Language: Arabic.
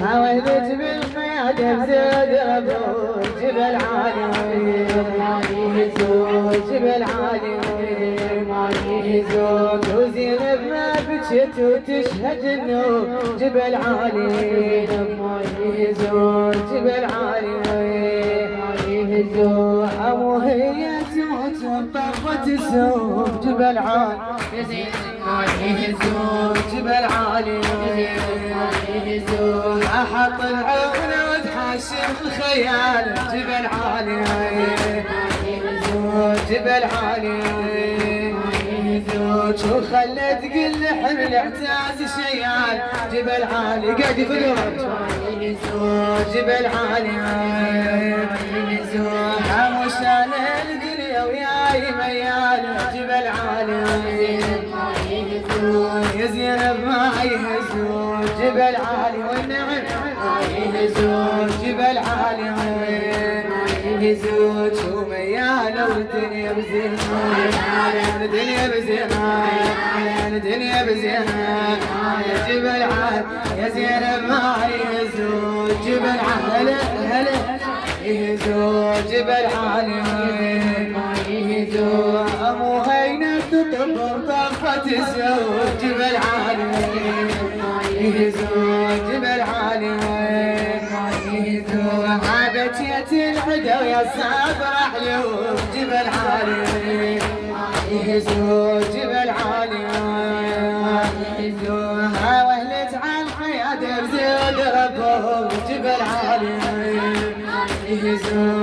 حاولت بالقيادة بزود ربو جبل عالي جبل عالي وزينب ما بكت وتشهد انه جبل عالي جبل عالي أمو هي تموت بطرفة السوق جبل عالي جبل عالي أحط العون وتحاشر الخيال جبل عالي جبل عالي شو خلت تقل حمل اعتاز شيال جبل عالي قاعد يفلوت جبل عالي حموشان الدنيا وياي ميال جبل عالي يا زينب ما يهزون جبل عالي والنعم يهزون جبل عالي يهزون شو ميال والدنيا بزينة الدنيا بزينة الدنيا بزينة جبل عالي يا زينب ما يهزون جبل عالي هلا يهزون جبل عالي يهزون أمو هينة تطبر طفة الزوج جبل عالي يهزون جبل عالي يهزون عابتية العدا ويا الصبر أحلوم جبل عالي يهزون جبل عالي يهزون وهلت على الحياة بزود ربهم جبل عالي يهزون